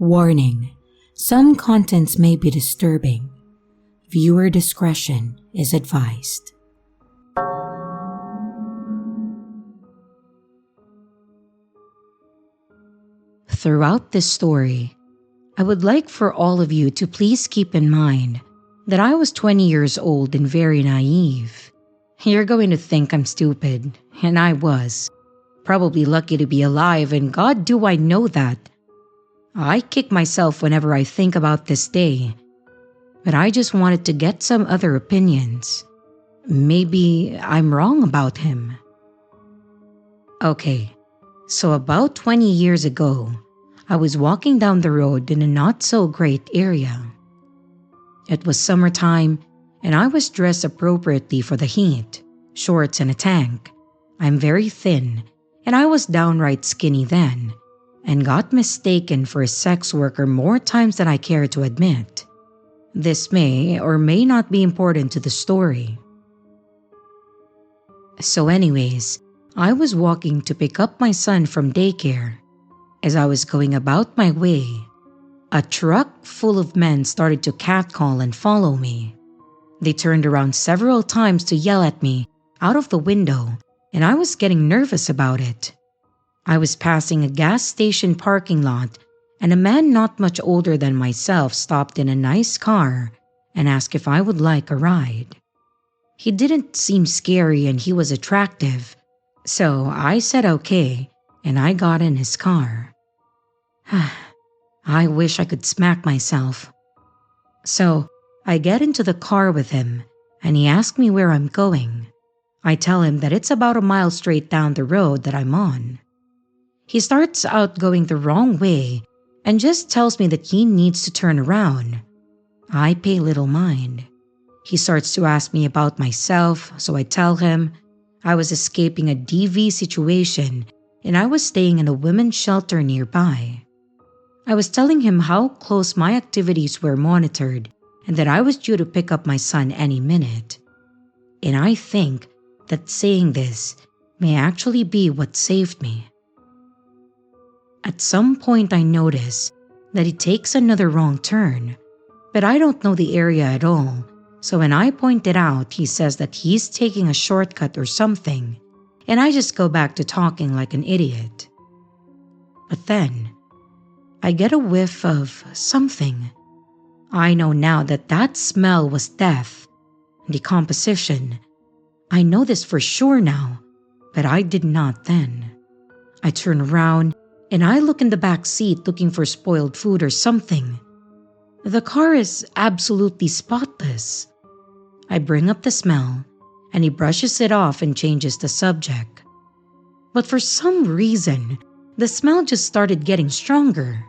Warning: some contents may be disturbing. Viewer discretion is advised. Throughout this story, I would like for all of you to please keep in mind that I was 20 years old and very naive. You're going to think I'm stupid, and I was. Probably lucky to be alive, and God do I know that. I kick myself whenever I think about this day, but I just wanted to get some other opinions. Maybe I'm wrong about him. Okay, so about 20 years ago, I was walking down the road in a not-so-great area. It was summertime, and I was dressed appropriately for the heat, shorts and a tank. I'm very thin, and I was downright skinny then, and got mistaken for a sex worker more times than I care to admit. This may or may not be important to the story. So anyways, I was walking to pick up my son from daycare. As I was going about my way, a truck full of men started to catcall and follow me. They turned around several times to yell at me out of the window, and I was getting nervous about it. I was passing a gas station parking lot, and a man not much older than myself stopped in a nice car and asked if I would like a ride. He didn't seem scary and he was attractive, so I said okay, and I got in his car. I wish I could smack myself. So I get into the car with him, and he asks me where I'm going. I tell him that it's about a mile straight down the road that I'm on. He starts out going the wrong way and just tells me that he needs to turn around. I pay little mind. He starts to ask me about myself, so I tell him I was escaping a DV situation and I was staying in a women's shelter nearby. I was telling him how close my activities were monitored and that I was due to pick up my son any minute. And I think that saying this may actually be what saved me. At some point I notice that he takes another wrong turn, but I don't know the area at all, so when I point it out, he says that he's taking a shortcut or something, and I just go back to talking like an idiot. But then, I get a whiff of something. I know now that that smell was death, decomposition. I know this for sure now, but I did not then. I turn around and I look in the back seat looking for spoiled food or something. The car is absolutely spotless. I bring up the smell, and he brushes it off and changes the subject. But for some reason, the smell just started getting stronger.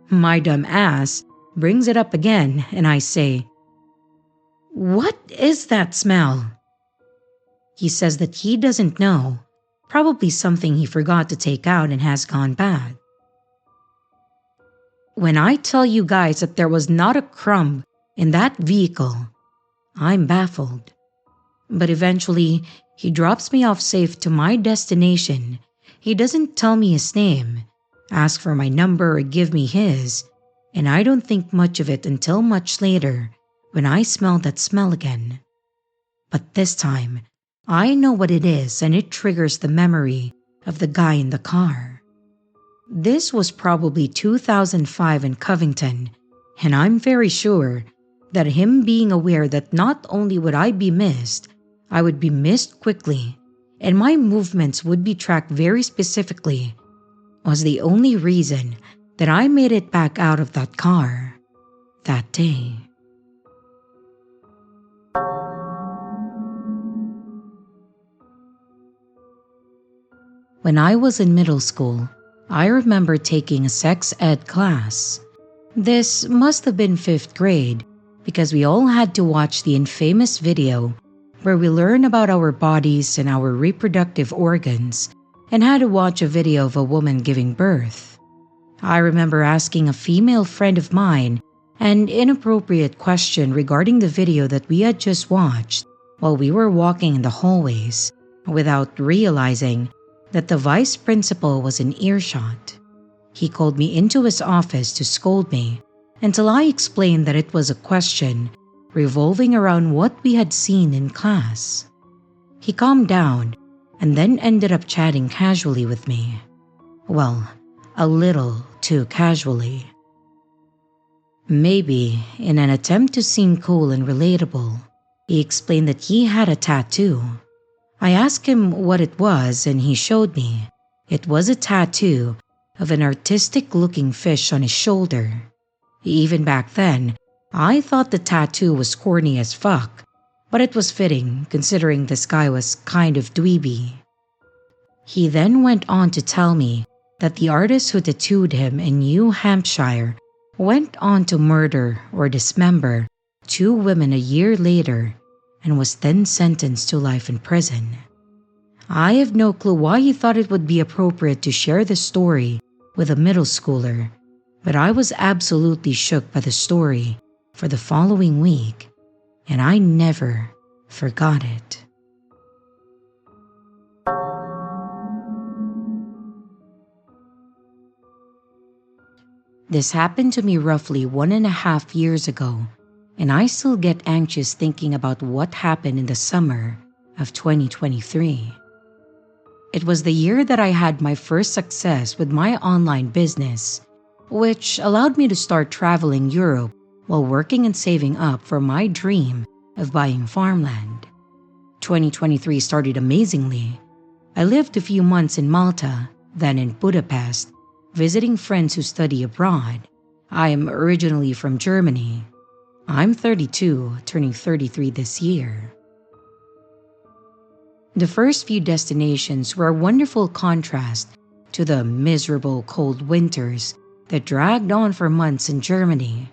My dumb ass brings it up again, and I say, "What is that smell?" He says that he doesn't know. Probably something he forgot to take out and has gone bad. When I tell you guys that there was not a crumb in that vehicle, I'm baffled. But eventually, he drops me off safe to my destination. He doesn't tell me his name, ask for my number or give me his, and I don't think much of it until much later when I smell that smell again. But this time, I know what it is and it triggers the memory of the guy in the car. This was probably 2005 in Covington, and I'm very sure that him being aware that not only would I be missed, I would be missed quickly, and my movements would be tracked very specifically, was the only reason that I made it back out of that car that day. When I was in middle school, I remember taking a sex ed class. This must have been 5th grade because we all had to watch the infamous video where we learn about our bodies and our reproductive organs and had to watch a video of a woman giving birth. I remember asking a female friend of mine an inappropriate question regarding the video that we had just watched while we were walking in the hallways without realizing that the vice principal was in earshot. He called me into his office to scold me until I explained that it was a question revolving around what we had seen in class. He calmed down and then ended up chatting casually with me. Well, a little too casually. Maybe in an attempt to seem cool and relatable, he explained that he had a tattoo. I asked him what it was and he showed me. It was a tattoo of an artistic-looking fish on his shoulder. Even back then, I thought the tattoo was corny as fuck, but it was fitting considering this guy was kind of dweeby. He then went on to tell me that the artist who tattooed him in New Hampshire went on to murder or dismember 2 women a year later and was then sentenced to life in prison. I have no clue why he thought it would be appropriate to share this story with a middle schooler, but I was absolutely shook by the story for the following week, and I never forgot it. This happened to me roughly 1.5 years ago, and I still get anxious thinking about what happened in the summer of 2023. It was the year that I had my first success with my online business, which allowed me to start traveling Europe while working and saving up for my dream of buying farmland. 2023 started amazingly. I lived a few months in Malta, then in Budapest, visiting friends who study abroad. I am originally from Germany. I'm 32, turning 33 this year. The first few destinations were a wonderful contrast to the miserable cold winters that dragged on for months in Germany.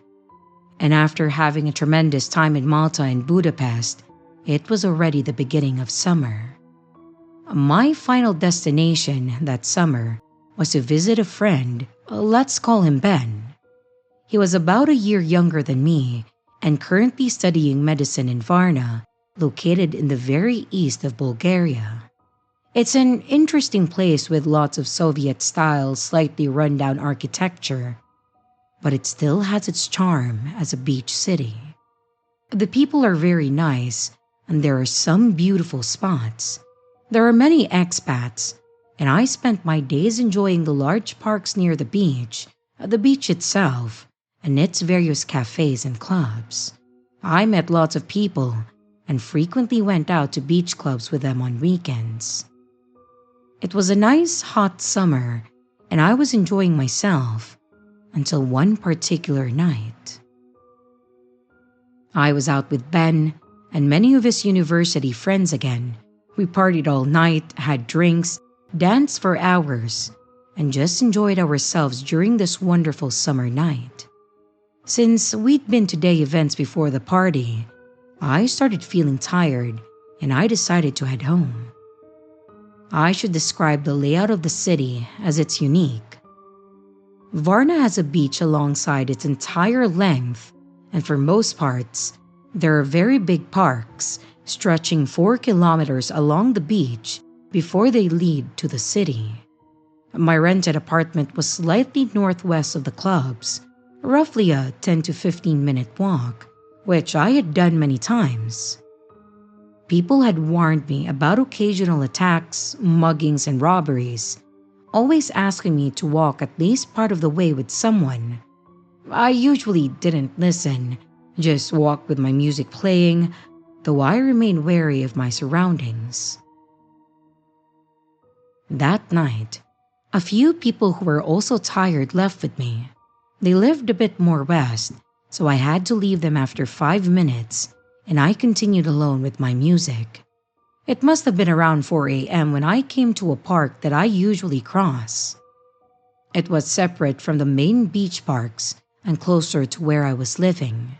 And after having a tremendous time in Malta and Budapest, it was already the beginning of summer. My final destination that summer was to visit a friend, let's call him Ben. He was about a year younger than me and currently studying medicine in Varna, located in the very east of Bulgaria. It's an interesting place with lots of Soviet-style, slightly run-down architecture, but it still has its charm as a beach city. The people are very nice, and there are some beautiful spots. There are many expats, and I spent my days enjoying the large parks near the beach itself, and its various cafes and clubs. I met lots of people and frequently went out to beach clubs with them on weekends. It was a nice hot summer, and I was enjoying myself until one particular night. I was out with Ben and many of his university friends again. We partied all night, had drinks, danced for hours, and just enjoyed ourselves during this wonderful summer night. Since we'd been to day events before the party, I started feeling tired and I decided to head home. I should describe the layout of the city as it's unique. Varna has a beach alongside its entire length, and for most parts, there are very big parks stretching 4 kilometers along the beach before they lead to the city. My rented apartment was slightly northwest of the clubs, roughly a 10 to 15 minute walk, which I had done many times. People had warned me about occasional attacks, muggings, and robberies, always asking me to walk at least part of the way with someone. I usually didn't listen, just walked with my music playing, though I remained wary of my surroundings. That night, a few people who were also tired left with me. They lived a bit more west, so I had to leave them after 5 minutes, and I continued alone with my music. It must have been around 4 a.m. when I came to a park that I usually cross. It was separate from the main beach parks and closer to where I was living.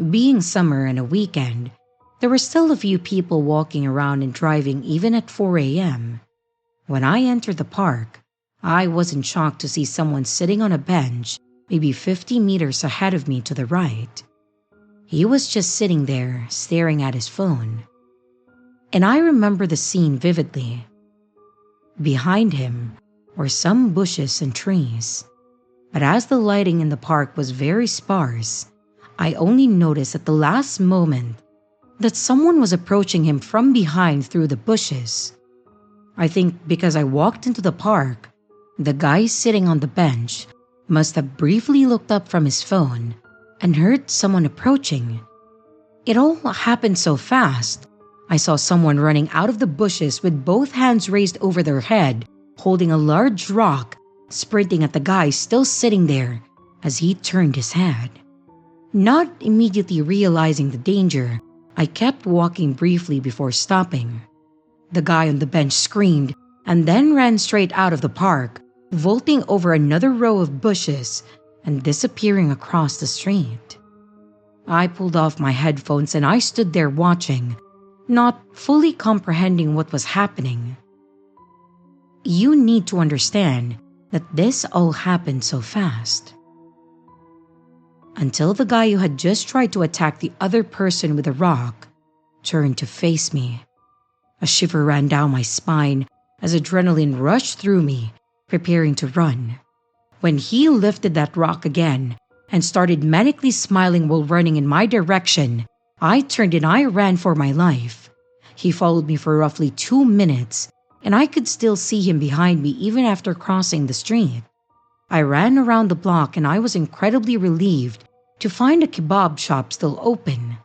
Being summer and a weekend, there were still a few people walking around and driving even at 4 a.m. When I entered the park, I wasn't shocked to see someone sitting on a bench maybe 50 meters ahead of me to the right. He was just sitting there, staring at his phone. And I remember the scene vividly. Behind him or some bushes and trees. But as the lighting in the park was very sparse, I only noticed at the last moment that someone was approaching him from behind through the bushes. I think because I walked into the park, the guy sitting on the bench must have briefly looked up from his phone and heard someone approaching. It all happened so fast. I saw someone running out of the bushes with both hands raised over their head, holding a large rock, sprinting at the guy still sitting there as he turned his head. Not immediately realizing the danger, I kept walking briefly before stopping. The guy on the bench screamed and then ran straight out of the park, vaulting over another row of bushes and disappearing across the street. I pulled off my headphones and I stood there watching, not fully comprehending what was happening. You need to understand that this all happened so fast. Until the guy who had just tried to attack the other person with a rock turned to face me. A shiver ran down my spine as adrenaline rushed through me, preparing to run. When he lifted that rock again and started manically smiling while running in my direction, I turned and I ran for my life. He followed me for roughly 2 minutes, and I could still see him behind me even after crossing the street. I ran around the block and I was incredibly relieved to find a kebab shop still open.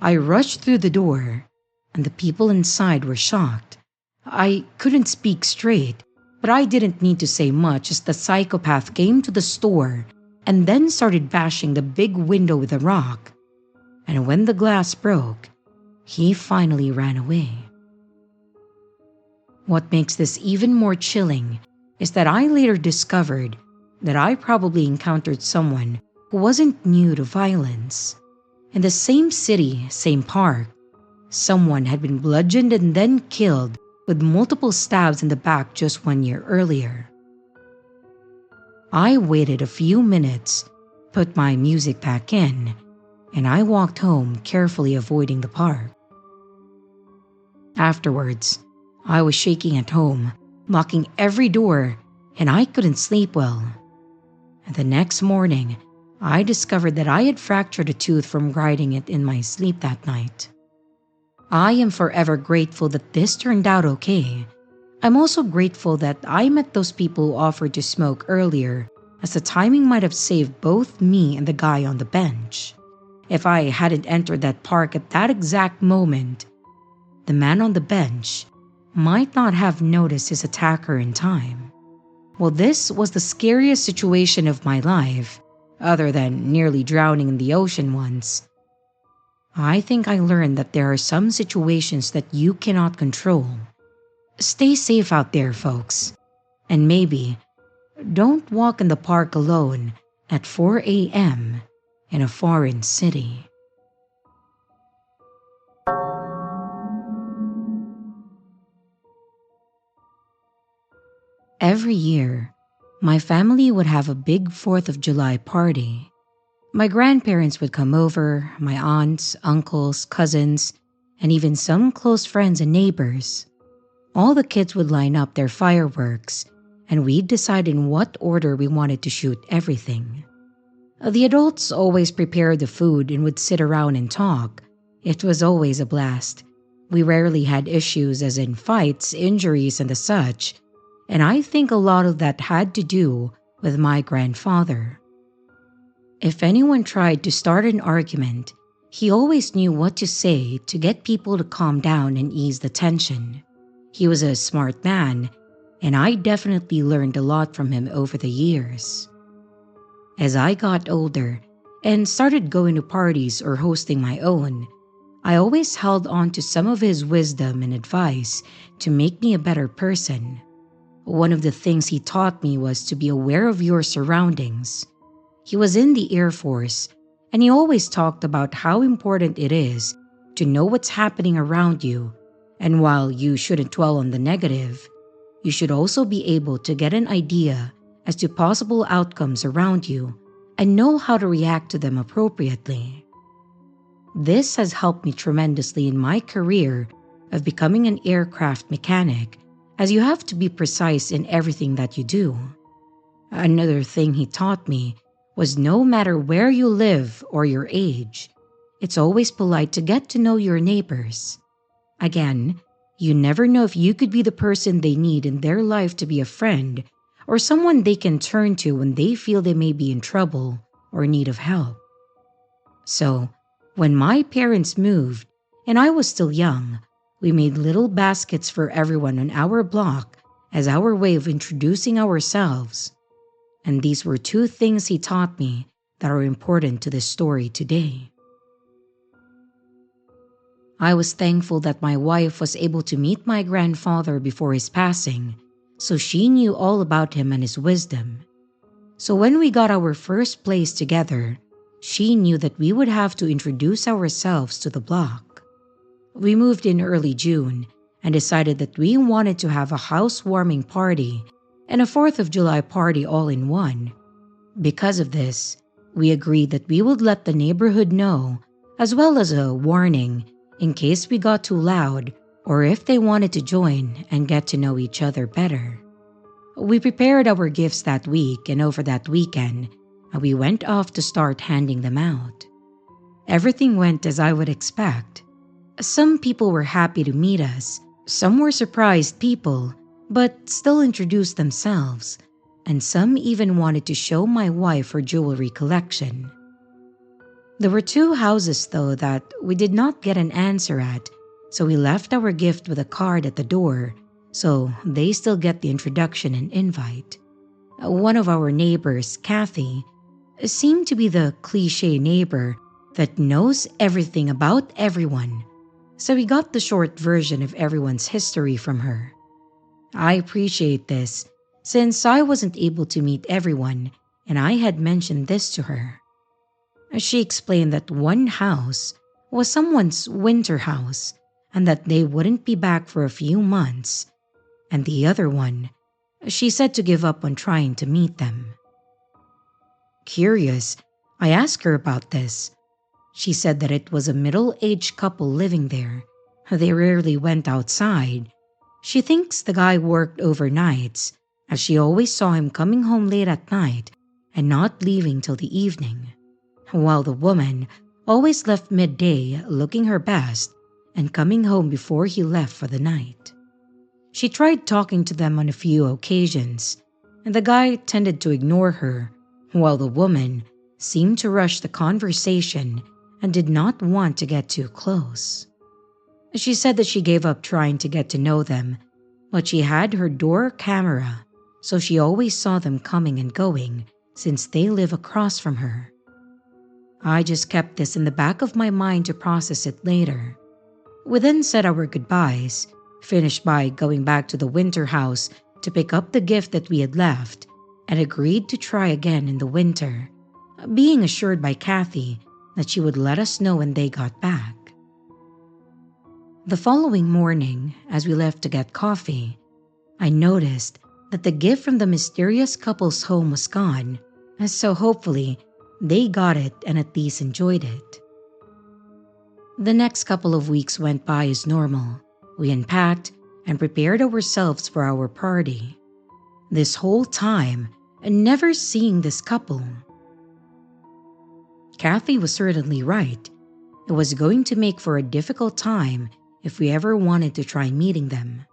I rushed through the door, and the people inside were shocked. I couldn't speak straight, but I didn't need to say much as the psychopath came to the store and then started bashing the big window with a rock. And when the glass broke, he finally ran away. What makes this even more chilling is that I later discovered that I probably encountered someone who wasn't new to violence. In the same city, same park, someone had been bludgeoned and then killed with multiple stabs in the back just 1 year earlier. I waited a few minutes, put my music back in, and I walked home, carefully avoiding the park. Afterwards, I was shaking at home, locking every door, and I couldn't sleep well. And the next morning, I discovered that I had fractured a tooth from grinding it in my sleep that night. I am forever grateful that this turned out okay. I'm also grateful that I met those people who offered to smoke earlier, as the timing might have saved both me and the guy on the bench. If I hadn't entered that park at that exact moment, the man on the bench might not have noticed his attacker in time. Well, this was the scariest situation of my life, other than nearly drowning in the ocean once. I think I learned that there are some situations that you cannot control. Stay safe out there, folks. And maybe don't walk in the park alone at 4 a.m. in a foreign city. Every year, my family would have a big 4th of July party. My grandparents would come over, my aunts, uncles, cousins, and even some close friends and neighbors. All the kids would line up their fireworks, and we'd decide in what order we wanted to shoot everything. The adults always prepared the food and would sit around and talk. It was always a blast. We rarely had issues as in fights, injuries, and the such, and I think a lot of that had to do with my grandfather. If anyone tried to start an argument, he always knew what to say to get people to calm down and ease the tension. He was a smart man, and I definitely learned a lot from him over the years. As I got older and started going to parties or hosting my own, I always held on to some of his wisdom and advice to make me a better person. One of the things he taught me was to be aware of your surroundings. He was in the Air Force, and he always talked about how important it is to know what's happening around you, and while you shouldn't dwell on the negative, you should also be able to get an idea as to possible outcomes around you and know how to react to them appropriately. This has helped me tremendously in my career of becoming an aircraft mechanic, as you have to be precise in everything that you do. Another thing he taught me was no matter where you live or your age, it's always polite to get to know your neighbors. Again, you never know if you could be the person they need in their life to be a friend or someone they can turn to when they feel they may be in trouble or need of help. So, when my parents moved and I was still young, we made little baskets for everyone on our block as our way of introducing ourselves. And these were two things he taught me that are important to this story today. I was thankful that my wife was able to meet my grandfather before his passing, so she knew all about him and his wisdom. So when we got our first place together, she knew that we would have to introduce ourselves to the block. We moved in early June and decided that we wanted to have a housewarming party and a 4th of July party all in one. Because of this, we agreed that we would let the neighborhood know, as well as a warning in case we got too loud or if they wanted to join and get to know each other better. We prepared our gifts that week, and over that weekend, we went off to start handing them out. Everything went as I would expect. Some people were happy to meet us, some were surprised people, but still introduced themselves, and some even wanted to show my wife her jewelry collection. There were 2 houses, though, that we did not get an answer at, so we left our gift with a card at the door, so they still get the introduction and invite. One of our neighbors, Kathy, seemed to be the cliché neighbor that knows everything about everyone, so we got the short version of everyone's history from her. I appreciate this, since I wasn't able to meet everyone and I had mentioned this to her. She explained that one house was someone's winter house and that they wouldn't be back for a few months, and the other one, she said to give up on trying to meet them. Curious, I asked her about this. She said that it was a middle-aged couple living there. They rarely went outside. She thinks the guy worked overnights, as she always saw him coming home late at night and not leaving till the evening, while the woman always left midday looking her best and coming home before he left for the night. She tried talking to them on a few occasions, and the guy tended to ignore her, while the woman seemed to rush the conversation and did not want to get too close. She said that she gave up trying to get to know them, but she had her door camera, so she always saw them coming and going since they live across from her. I just kept this in the back of my mind to process it later. We then said our goodbyes, finished by going back to the winter house to pick up the gift that we had left, and agreed to try again in the winter, being assured by Kathy that she would let us know when they got back. The following morning, as we left to get coffee, I noticed that the gift from the mysterious couple's home was gone, so hopefully they got it and at least enjoyed it. The next couple of weeks went by as normal. We unpacked and prepared ourselves for our party. This whole time, never seeing this couple. Kathy was certainly right. It was going to make for a difficult time if we ever wanted to try meeting them.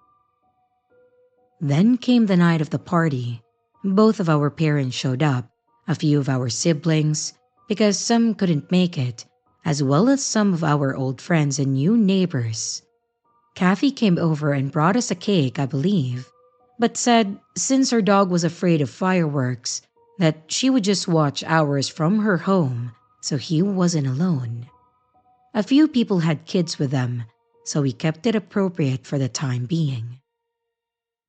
Then came the night of the party. Both of our parents showed up, a few of our siblings, because some couldn't make it, as well as some of our old friends and new neighbors. Kathy came over and brought us a cake, I believe, but said since her dog was afraid of fireworks, that she would just watch ours from her home, so he wasn't alone. A few people had kids with them, so we kept it appropriate for the time being.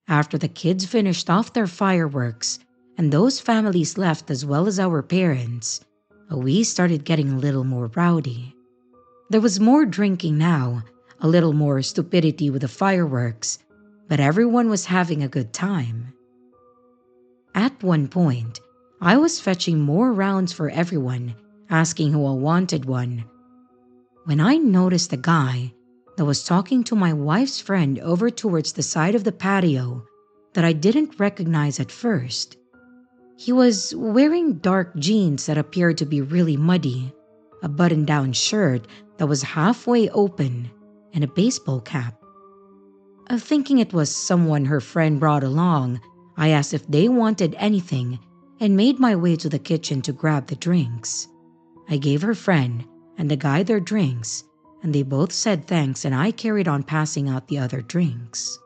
After the kids finished off their fireworks, and those families left as well as our parents, we started getting a little more rowdy. There was more drinking now, a little more stupidity with the fireworks, but everyone was having a good time. At one point, I was fetching more rounds for everyone, asking who all wanted one, when I noticed a guy that was talking to my wife's friend over towards the side of the patio that I didn't recognize at first. He was wearing dark jeans that appeared to be really muddy, a button-down shirt that was halfway open, and a baseball cap. Thinking it was someone her friend brought along, I asked if they wanted anything and made my way to the kitchen to grab the drinks. I gave her friend and the guy their drinks, and they both said thanks, and I carried on passing out the other drinks.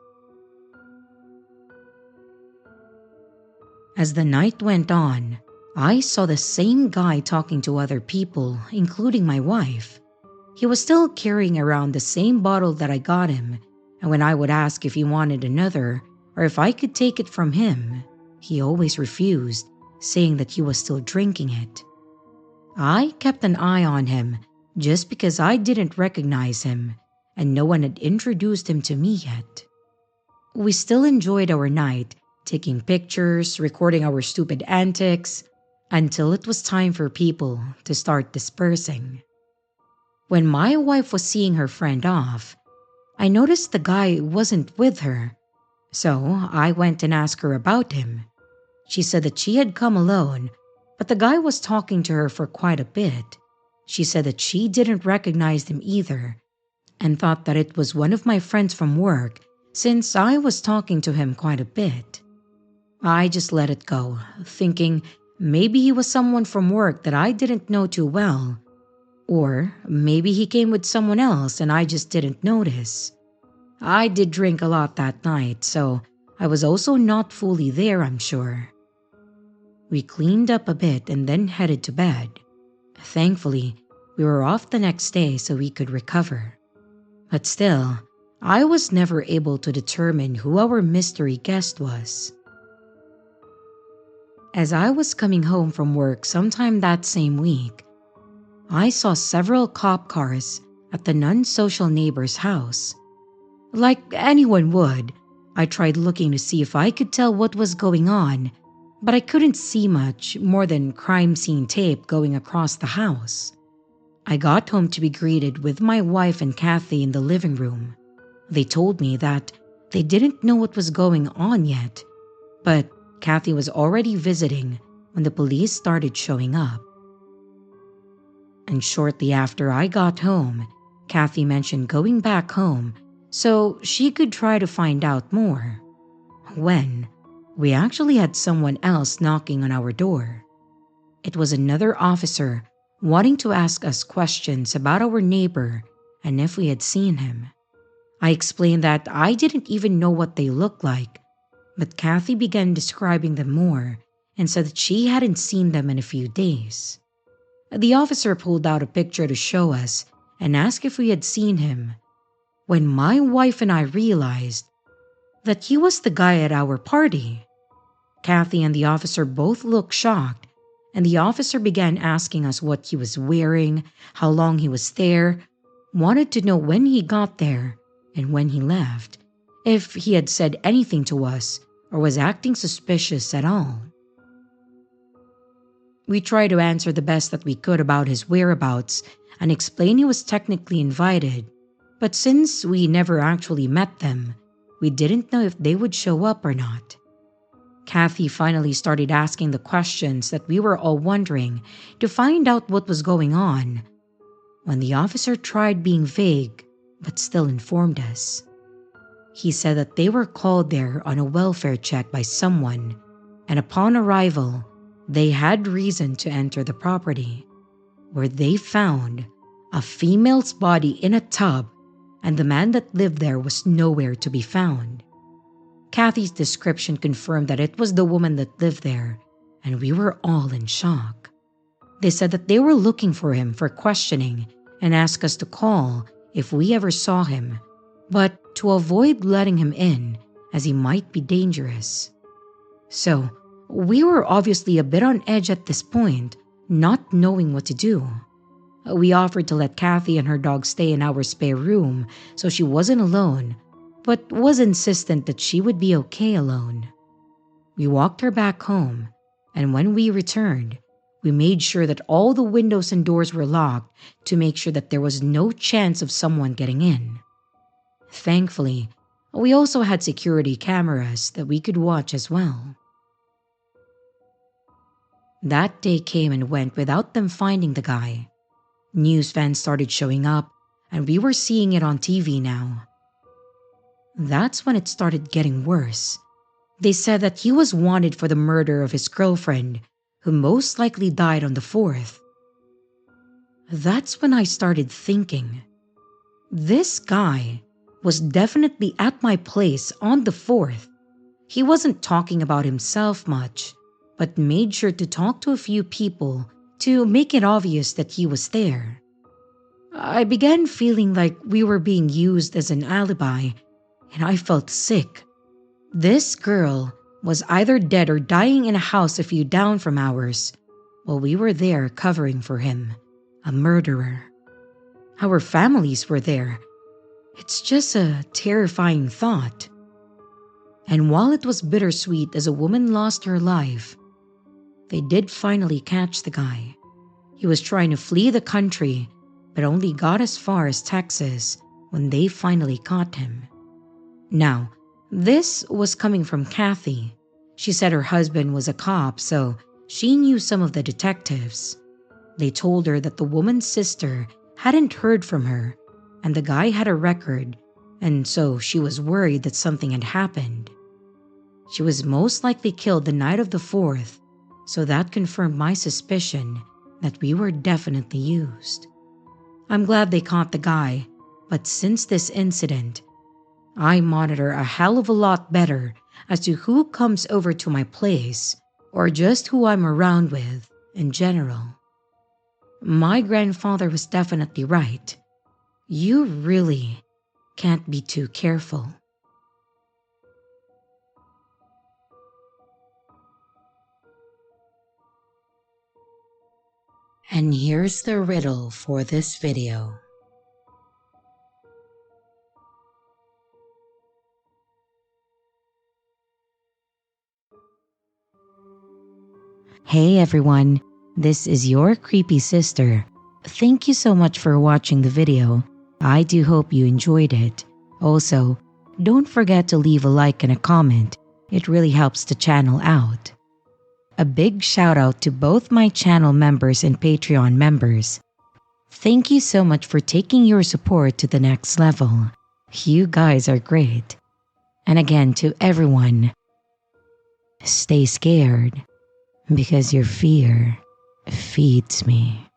As the night went on, I saw the same guy talking to other people, including my wife. He was still carrying around the same bottle that I got him, and when I would ask if he wanted another or if I could take it from him, he always refused, saying that he was still drinking it. I kept an eye on him just because I didn't recognize him, and no one had introduced him to me yet. We still enjoyed our night, taking pictures, recording our stupid antics, until it was time for people to start dispersing. When my wife was seeing her friend off, I noticed the guy wasn't with her, so I went and asked her about him. She said that she had come alone, but the guy was talking to her for quite a bit. She said that she didn't recognize him either, and thought that it was one of my friends from work since I was talking to him quite a bit. I just let it go, thinking maybe he was someone from work that I didn't know too well, or maybe he came with someone else and I just didn't notice. I did drink a lot that night, so I was also not fully there, I'm sure. We cleaned up a bit and then headed to bed. Thankfully, we were off the next day so we could recover. But still, I was never able to determine who our mystery guest was. As I was coming home from work sometime that same week, I saw several cop cars at the non-social neighbor's house. Like anyone would, I tried looking to see if I could tell what was going on, but I couldn't see much more than crime scene tape going across the house. I got home to be greeted with my wife and Kathy in the living room. They told me that they didn't know what was going on yet, but Kathy was already visiting when the police started showing up. And shortly after I got home, Kathy mentioned going back home so she could try to find out more. When we actually had someone else knocking on our door. It was another officer wanting to ask us questions about our neighbor and if we had seen him. I explained that I didn't even know what they looked like, but Kathy began describing them more and said that she hadn't seen them in a few days. The officer pulled out a picture to show us and asked if we had seen him, when my wife and I realized that he was the guy at our party. Kathy and the officer both looked shocked, and the officer began asking us what he was wearing, how long he was there, wanted to know when he got there and when he left, if he had said anything to us or was acting suspicious at all. We tried to answer the best that we could about his whereabouts and explain he was technically invited, but since we never actually met them, we didn't know if they would show up or not. Kathy finally started asking the questions that we were all wondering to find out what was going on, when the officer tried being vague but still informed us. He said that they were called there on a welfare check by someone, and upon arrival, they had reason to enter the property, where they found a female's body in a tub, and the man that lived there was nowhere to be found. Kathy's description confirmed that it was the woman that lived there, and we were all in shock. They said that they were looking for him for questioning and asked us to call if we ever saw him, but to avoid letting him in as he might be dangerous. So, we were obviously a bit on edge at this point, not knowing what to do. We offered to let Kathy and her dog stay in our spare room so she wasn't alone, but was insistent that she would be okay alone. We walked her back home, and when we returned, we made sure that all the windows and doors were locked to make sure that there was no chance of someone getting in. Thankfully, we also had security cameras that we could watch as well. That day came and went without them finding the guy. News fans started showing up, and we were seeing it on TV now. That's when it started getting worse. They said that he was wanted for the murder of his girlfriend, who most likely died on the 4th. That's when I started thinking, this guy was definitely at my place on the 4th. He wasn't talking about himself much, but made sure to talk to a few people to make it obvious that he was there. I began feeling like we were being used as an alibi, and I felt sick. This girl was either dead or dying in a house a few down from ours, while we were there covering for him, a murderer. Our families were there. It's just a terrifying thought. And while it was bittersweet as a woman lost her life, they did finally catch the guy. He was trying to flee the country, but only got as far as Texas when they finally caught him. Now, this was coming from Kathy. She said her husband was a cop, so she knew some of the detectives. They told her that the woman's sister hadn't heard from her, and the guy had a record, and so she was worried that something had happened. She was most likely killed the night of the 4th, so that confirmed my suspicion that we were definitely used. I'm glad they caught the guy, but since this incident, I monitor a hell of a lot better as to who comes over to my place or just who I'm around with in general. My grandfather was definitely right. You really can't be too careful. And here's the riddle for this video. Hey everyone, this is your creepy sister. Thank you so much for watching the video. I do hope you enjoyed it. Also, don't forget to leave a like and a comment. It really helps the channel out. A big shout out to both my channel members and Patreon members. Thank you so much for taking your support to the next level. You guys are great. And again, to everyone, stay scared because your fear feeds me.